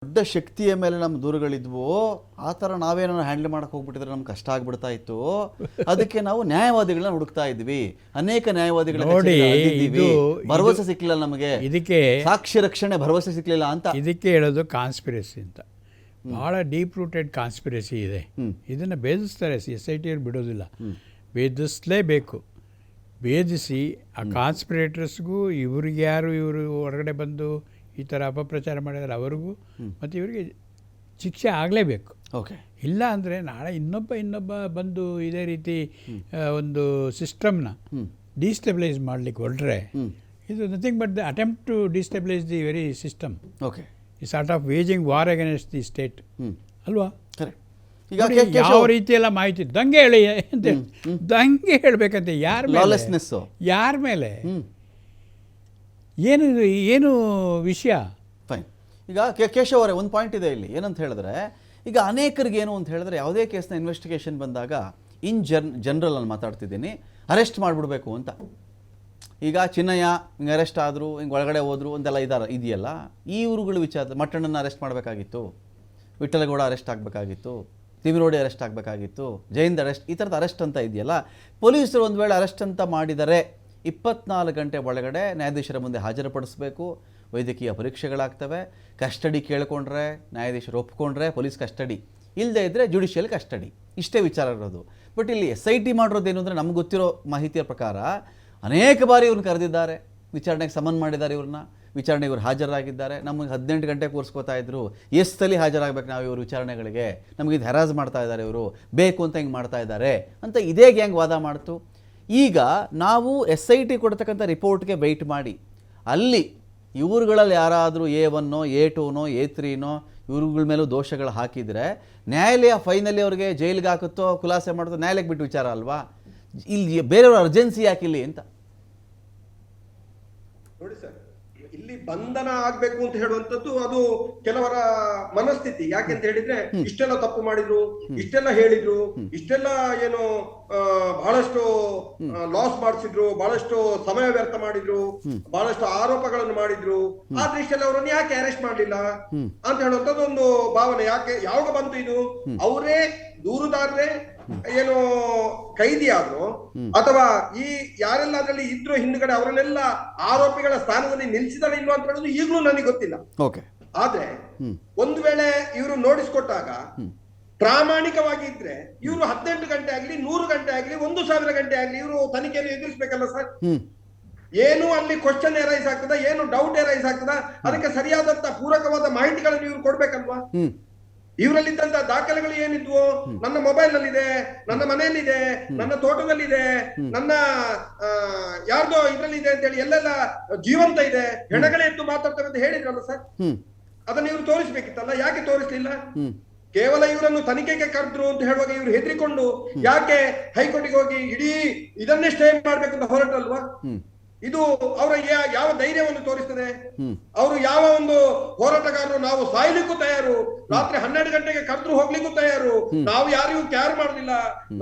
ದೊಡ್ಡ ಶಕ್ತಿಯ ಮೇಲೆ ನಮ್ಮ ದೂರುಗಳಿದ್ವು ಆ ಥರ ನಾವೇನೋ ಹ್ಯಾಂಡಲ್ ಮಾಡಕ್ಕೆ ಹೋಗ್ಬಿಟ್ಟಿದ್ರೆ ನಮ್ಗೆ ಕಷ್ಟ ಆಗ್ಬಿಡ್ತಾ ಇತ್ತು. ಅದಕ್ಕೆ ನಾವು ನ್ಯಾಯವಾದಿಗಳನ್ನ ಹುಡುಕ್ತಾ ಇದ್ವಿ. ಅನೇಕ ನ್ಯಾಯವಾದಿಗಳ ಭರವಸೆ ಸಿಕ್ಲಿಲ್ಲ ನಮಗೆ. ಇದಕ್ಕೆ ಸಾಕ್ಷಿ ರಕ್ಷಣೆ ಭರವಸೆ ಸಿಕ್ಲಿಲ್ಲ ಅಂತ ಇದಕ್ಕೆ ಹೇಳೋದು ಕಾನ್ಸ್ಪಿರಸಿ ಅಂತ. ಭಾಳ ಡೀಪ್ ರೂಟೆಡ್ ಕಾನ್ಸ್ಪಿರಸಿ ಇದೆ. ಇದನ್ನು ಭೇದಿಸ್ತಾರೆ, SIT ಅವ್ರು ಬಿಡೋದಿಲ್ಲ, ಭೇದಿಸಲೇಬೇಕು. ಭೇದಿಸಿ ಆ ಕಾನ್ಸ್ಪಿರೇಟರ್ಸ್ಗೂ ಇವ್ರಿಗೆ ಯಾರು ಇವರು ಹೊರಗಡೆ ಬಂದು ಈ ಥರ ಅಪಪ್ರಚಾರ ಮಾಡಿದರೆ ಅವ್ರಿಗೂ ಮತ್ತು ಇವರಿಗೆ ಶಿಕ್ಷೆ ಆಗಲೇಬೇಕು. ಓಕೆ, ಇಲ್ಲ ಅಂದರೆ ನಾಳೆ ಇನ್ನೊಬ್ಬ ಬಂದು ಇದೇ ರೀತಿ ಒಂದು ಸಿಸ್ಟಮ್ನ ಡಿಸ್ಟೆಬಿಲೈಸ್ ಮಾಡಲಿಕ್ಕೆ ಹೊರಟ್ರೆ ಇದು nothing but the attempt to destabilise the very system. Okay, ಈ sort of waging war against the state ಅಲ್ವಾ? ಈಗ ಯಾವ ರೀತಿಯೆಲ್ಲ ಮಾಹಿತಿ ದಂಗೆ ಹೇಳಿ ಅಂತ ದಂಗೆ ಹೇಳಬೇಕಂತೆ ಯಾರ ಮೇಲೆ ಏನು ವಿಷಯ? ಫೈನ್. ಈಗ ಕೇಶವ್ ಅವರೇ ಒಂದು ಪಾಯಿಂಟ್ ಇದೆ ಇಲ್ಲಿ. ಏನಂತ ಹೇಳಿದ್ರೆ, ಈಗ ಅನೇಕರಿಗೆ ಏನು ಅಂತ ಹೇಳಿದ್ರೆ, ಯಾವುದೇ ಕೇಸ್ನ ಇನ್ವೆಸ್ಟಿಗೇಷನ್ ಬಂದಾಗ ಜನರಲ್ ನಾನು ಮಾತಾಡ್ತಿದ್ದೀನಿ, ಅರೆಸ್ಟ್ ಮಾಡಿಬಿಡ್ಬೇಕು ಅಂತ. ಈಗ ಚಿನ್ನಯ್ಯ ಹಿಂಗೆ ಅರೆಸ್ಟ್ ಆದರು, ಹಿಂಗೆ ಒಳಗಡೆ ಹೋದ್ರು ಅಂತೆಲ್ಲ ಇದೆಯಲ್ಲ, ಈ ಊರುಗಳ ವಿಚಾರ ಮಟ್ಟಣ್ಣನ ಅರೆಸ್ಟ್ ಮಾಡಬೇಕಾಗಿತ್ತು, ವಿಠಲಗೌಡ ಅರೆಸ್ಟ್ ಆಗಬೇಕಾಗಿತ್ತು, ತಿಮಿರೋಡಿ ಅರೆಸ್ಟ್ ಆಗಬೇಕಾಗಿತ್ತು, ಜೈಂದ್ ಅರೆಸ್ಟ್, ಈ ಥರದ ಅರೆಸ್ಟ್ ಅಂತ ಇದೆಯಲ್ಲ. ಪೊಲೀಸರು ಒಂದು ವೇಳೆ ಅರೆಸ್ಟ್ ಅಂತ ಮಾಡಿದರೆ 24 ಗಂಟೆ ಒಳಗಡೆ ನ್ಯಾಯಾಧೀಶರ ಮುಂದೆ ಹಾಜರುಪಡಿಸಬೇಕು. ವೈದ್ಯಕೀಯ ಪರೀಕ್ಷೆಗಳಾಗ್ತವೆ. ಕಸ್ಟಡಿ ಕೇಳಿಕೊಂಡ್ರೆ ನ್ಯಾಯಾಧೀಶರು ಒಪ್ಕೊಂಡ್ರೆ ಪೊಲೀಸ್ ಕಸ್ಟಡಿ, ಇಲ್ಲದೇ ಇದ್ದರೆ ಜುಡಿಷಿಯಲ್ ಕಸ್ಟಡಿ. ಇಷ್ಟೇ ವಿಚಾರ ಇರೋದು. ಬಟ್ ಇಲ್ಲಿ SIT ಮಾಡಿರೋದೇನು ಅಂದರೆ, ನಮ್ಗೆ ಗೊತ್ತಿರೋ ಮಾಹಿತಿಯ ಪ್ರಕಾರ ಅನೇಕ ಬಾರಿ ಇವ್ರನ್ನ ಕರೆದಿದ್ದಾರೆ, ವಿಚಾರಣೆಗೆ ಸಮನ್ ಮಾಡಿದ್ದಾರೆ. ವಿಚಾರಣೆಗೆ ಇವರು ಹಾಜರಾಗಿದ್ದಾರೆ. ನಮಗೆ 18 ಗಂಟೆ ಕೂರಿಸ್ಕೋತಾ ಇದ್ರು, ಎಷ್ಟಲ್ಲಿ ಹಾಜರಾಗಬೇಕು ನಾವು ಇವರು ವಿಚಾರಣೆಗಳಿಗೆ, ನಮಗೆ ಇದು ಹೆರಾಜ್ ಮಾಡ್ತಾ ಇದ್ದಾರೆ, ಇವರು ಬೇಕು ಅಂತ ಹಿಂಗೆ ಮಾಡ್ತಾ ಇದ್ದಾರೆ ಅಂತ ಇದೇ ಗ್ಯಾಂಗ್ ವಾದ ಮಾಡ್ತು. ಈಗ ನಾವು SIT ಕೊಡ್ತಕ್ಕಂಥ ರಿಪೋರ್ಟ್ಗೆ ವೆಯ್ಟ್ ಮಾಡಿ, ಅಲ್ಲಿ ಇವ್ರುಗಳಲ್ಲಿ ಯಾರಾದರೂ A1 A2 A3 ಇವ್ರುಗಳ ಮೇಲೂ ದೋಷಗಳು ಹಾಕಿದರೆ ನ್ಯಾಯಾಲಯ ಫೈನಲಿ ಅವ್ರಿಗೆ ಜೈಲಿಗೆ ಹಾಕುತ್ತೋ ಖುಲಾಸೆ ಮಾಡುತ್ತೋ ನ್ಯಾಯಾಲಯಕ್ಕೆ ಬಿಟ್ಟು ವಿಚಾರ ಅಲ್ವಾ? ಇಲ್ಲಿ ಬೇರೆಯವ್ರ ಅರ್ಜೆನ್ಸಿ ಯಾಕಿಲ್ಲಿ ಅಂತ ನೋಡಿ ಸರ್, ಇಲ್ಲಿ ಬಂಧನ ಆಗ್ಬೇಕು ಅಂತ ಹೇಳುವಂಥದ್ದು ಅದು ಕೆಲವರ ಮನಸ್ಥಿತಿ. ಯಾಕೆಂತ ಹೇಳಿದ್ರೆ, ಇಷ್ಟೆಲ್ಲ ತಪ್ಪು ಮಾಡಿದ್ರು, ಇಷ್ಟೆಲ್ಲ ಹೇಳಿದ್ರು, ಇಷ್ಟೆಲ್ಲ ಏನು ಬಹಳಷ್ಟು ಲಾಸ್ ಮಾಡಿಸಿದ್ರು, ಬಹಳಷ್ಟು ಸಮಯ ವ್ಯರ್ಥ ಮಾಡಿದ್ರು, ಬಹಳಷ್ಟು ಆರೋಪಗಳನ್ನು ಮಾಡಿದ್ರು, ಆದ್ರೆ ಇಷ್ಟೆಲ್ಲ ಅವರನ್ನು ಯಾಕೆ ಅರೆಸ್ಟ್ ಮಾಡ್ಲಿಲ್ಲ ಅಂತ ಹೇಳುವಂಥದ್ದು ಒಂದು ಭಾವನೆ. ಯಾಕೆ ಯಾವಾಗ ಬಂತು ಇದು? ಅವರೇ ದೂರುದಾರರೇ ಏನು ಕೈದಿ ಆದ್ರು, ಅಥವಾ ಈ ಯಾರೆಲ್ಲ ಅದರಲ್ಲಿ ಇದ್ರು ಹಿಂದ್ಗಡೆ ಅವರನ್ನೆಲ್ಲ ಆರೋಪಿಗಳ ಸ್ಥಾನದಲ್ಲಿ ನಿಲ್ಸಿದಾರೆ ಇಲ್ವಾ ಅಂತ ಹೇಳೋದು ಈಗಲೂ ನನಗೆ ಗೊತ್ತಿಲ್ಲ. ಆದ್ರೆ ಒಂದು ವೇಳೆ ಇವರು ನೋಟಿಸ್ಕೊಟ್ಟಾಗ ಪ್ರಾಮಾಣಿಕವಾಗಿ ಇದ್ರೆ ಇವರು 18 ಗಂಟೆ ಆಗ್ಲಿ, 100 ಗಂಟೆ ಆಗ್ಲಿ, 1000 ಗಂಟೆ ಆಗ್ಲಿ ಇವರು ತನಿಖೆಯನ್ನು ಎದುರಿಸಬೇಕಲ್ಲ ಸರ್. ಏನು ಅಲ್ಲಿ ಕ್ವಶನ್ ರೈಸ್ ಆಗ್ತದ, ಏನು ಡೌಟ್ ರೈಸ್ ಆಗ್ತದ, ಅದಕ್ಕೆ ಸರಿಯಾದಂತ ಪೂರಕವಾದ ಮಾಹಿತಿಗಳನ್ನು ಇವ್ರು ಕೊಡ್ಬೇಕಲ್ವಾ? ಇವರಲ್ಲಿದ್ದಂತ ದಾಖಲೆಗಳು ಏನಿದ್ವು, ನನ್ನ ಮೊಬೈಲ್ ನಲ್ಲಿದೆ, ನನ್ನ ಮನೆಯಲ್ಲಿದೆ, ನನ್ನ ತೋಟದಲ್ಲಿದೆ, ನನ್ನ ಯಾರ್ದೋ ಇದ್ರಲ್ಲಿದೆ ಅಂತ ಹೇಳಿ ಎಲ್ಲೆಲ್ಲ ಜೀವಂತ ಇದೆ, ಹೆಣಗಳೇ ಎದ್ದು ಮಾತಾಡ್ತವೆ ಅಂತ ಹೇಳಿದ್ರಲ್ಲ ಸರ್. ಅದನ್ನ ಇವ್ರು ತೋರಿಸ್ಬೇಕಿತ್ತಲ್ಲ, ಯಾಕೆ ತೋರಿಸ್ಲಿಲ್ಲ? ಕೇವಲ ಇವರನ್ನು ತನಿಖೆಗೆ ಕರೆದ್ರು ಅಂತ ಹೇಳುವಾಗ ಇವ್ರು ಹೆದರಿಕೊಂಡು ಯಾಕೆ ಹೈಕೋರ್ಟಿಗೆ ಹೋಗಿ ಇಡೀ ಇದನ್ನೇ ಸ್ಟೇ ಮಾಡ್ಬೇಕು ಅಂತ ಹೊರಟಲ್ವಾ? ಇದು ಅವರ ಯಾವ ಧೈರ್ಯವನ್ನು ತೋರಿಸ್ತದೆ? ಅವರು ಯಾವ ಒಂದು ಹೋರಾಟಗಾರರು, ನಾವು ಸಾಯ್ಲಿಕ್ಕೂ ತಯಾರು, ರಾತ್ರಿ 12 ಗಂಟೆಗೆ ಕರೆದ್ರು ಹೋಗ್ಲಿಕ್ಕೂ ತಯಾರು, ನಾವು ಯಾರಿಗೂ ಕ್ಯಾರ್ ಮಾಡುದಿಲ್ಲ,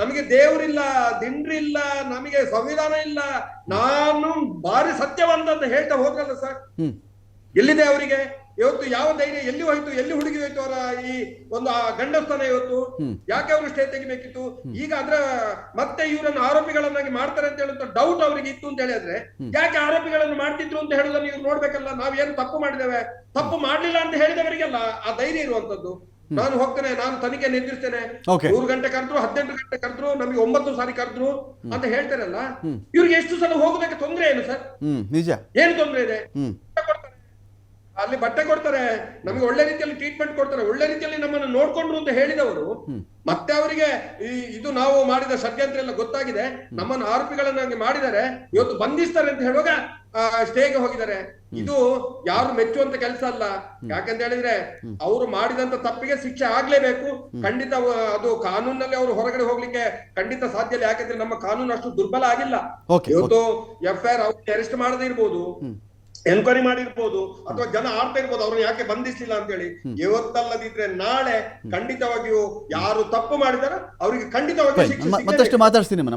ನಮಗೆ ದೇವರಿಲ್ಲ, ದಿಂಡ್ರಿಲ್ಲ, ನಮಗೆ ಸಂವಿಧಾನ ಇಲ್ಲ, ನಾನು ಭಾರಿ ಸತ್ಯವಂತ ಅಂತ ಹೇಳ್ತಾ ಹೋದ್ರಲ್ಲ ಸರ್. ಎಲ್ಲಿದೆ ಅವರಿಗೆ ಇವತ್ತು ಯಾವ ಧೈರ್ಯ? ಎಲ್ಲಿ ಹೋಯ್ತು, ಎಲ್ಲಿ ಹುಡುಗಿ ಹೋಯ್ತು ಅವರ ಈ ಒಂದು ಗಂಡಸ್ಥಾನ ಇವತ್ತು? ಯಾಕೆ ಅವರು ಸ್ಟೇ ತೆಗಿಬೇಕಿತ್ತು? ಈಗ ಅದ್ರ ಮತ್ತೆ ಇವರನ್ನು ಆರೋಪಿಗಳನ್ನಾಗಿ ಮಾಡ್ತಾರೆ ಅಂತ ಹೇಳುವಂತ ಡೌಟ್ ಅವರಿಗೆ ಇತ್ತು ಅಂತ ಹೇಳಿದ್ರೆ, ಯಾಕೆ ಆರೋಪಿಗಳನ್ನು ಮಾಡ್ತಿದ್ರು ಅಂತ ಹೇಳುದನ್ನು ಇವ್ರು ನೋಡ್ಬೇಕಲ್ಲ. ನಾವೇನು ತಪ್ಪು ಮಾಡಿದ್ದೇವೆ, ತಪ್ಪು ಮಾಡ್ಲಿಲ್ಲ ಅಂತ ಹೇಳಿದವರಿಗೆಲ್ಲ ಆ ಧೈರ್ಯ ಇರುವಂತದ್ದು. ನಾನು ಹೋಗ್ತೇನೆ, ನಾನು ತನಿಖೆ ಎದುರಿಸ್ತೇನೆ, 100 ಗಂಟೆ ಕರೆದ್ರು, 18 ಗಂಟೆ ಕರೆದ್ರು, ನಮಗೆ 9 ಸಾರಿ ಕರೆದ್ರು ಅಂತ ಹೇಳ್ತಾರಲ್ಲ, ಇವ್ರಿಗೆ ಎಷ್ಟು ಸಲ ಹೋಗೋದಕ್ಕೆ ತೊಂದ್ರೆ ಏನು ಸರ್? ನಿಜ, ಏನು ತೊಂದ್ರೆ ಇದೆ? ಅಲ್ಲಿ ಬಟ್ಟೆ ಕೊಡ್ತಾರೆ, ನಮಗೆ ಒಳ್ಳೆ ರೀತಿಯಲ್ಲಿ ಟ್ರೀಟ್ಮೆಂಟ್ ಕೊಡ್ತಾರೆ, ಒಳ್ಳೆ ರೀತಿಯಲ್ಲಿ ನಮ್ಮನ್ನು ನೋಡ್ಕೊಂಡ್ರು ಅಂತ ಹೇಳಿದವರು ಮತ್ತೆ ಅವರಿಗೆ ಇದು ನಾವು ಮಾಡಿದ ಷಡ್ಯಂತ್ರ ಎಲ್ಲ ಗೊತ್ತಾಗಿದೆ, ನಮ್ಮನ್ನು ಆರೋಪಿಗಳನ್ನಾಗಿ ಮಾಡಿದ್ದಾರೆ, ಇವತ್ತು ಬಂಧಿಸ್ತಾರೆ ಅಂತ ಹೇಳುವಾಗ ಸ್ಟೇಗೆ ಹೋಗಿದ್ದಾರೆ. ಇದು ಯಾರು ಮೆಚ್ಚುವಂತ ಕೆಲಸ ಅಲ್ಲ. ಯಾಕಂತ ಹೇಳಿದ್ರೆ ಅವರು ಮಾಡಿದಂತ ತಪ್ಪಿಗೆ ಶಿಕ್ಷೆ ಆಗ್ಲೇಬೇಕು. ಖಂಡಿತ ಅದು ಕಾನೂನಲ್ಲಿ ಅವರು ಹೊರಗಡೆ ಹೋಗ್ಲಿಕ್ಕೆ ಖಂಡಿತ ಸಾಧ್ಯ ಇಲ್ಲ. ಯಾಕಂದ್ರೆ ನಮ್ಮ ಕಾನೂನು ಅಷ್ಟು ದುರ್ಬಲ ಆಗಿಲ್ಲ. ಇವತ್ತು FIR ಅವ್ರಿಗೆ ಅರೆಸ್ಟ್ ಮಾಡದೇ ಇರ್ಬೋದು, ಎನ್ಕ್ವೈರಿ ಮಾಡಿರ್ಬೋದು, ಅಥವಾ ಜನ ಆಡ್ತಾ ಇರ್ಬೋದು ಅವ್ರನ್ನ ಯಾಕೆ ಬಂಧಿಸಲಿಲ್ಲ ಅಂತ ಹೇಳಿ. ಇವತ್ತಲ್ಲದಿದ್ರೆ ನಾಳೆ ಖಂಡಿತವಾಗಿಯೂ ಯಾರು ತಪ್ಪು ಮಾಡಿದಾರ ಅವರಿಗೆ ಖಂಡಿತವಾಗಿ ಶಿಕ್ಷೆ. ಮತ್ತಷ್ಟು ಮಾತಾಡ್ತೀನಿ.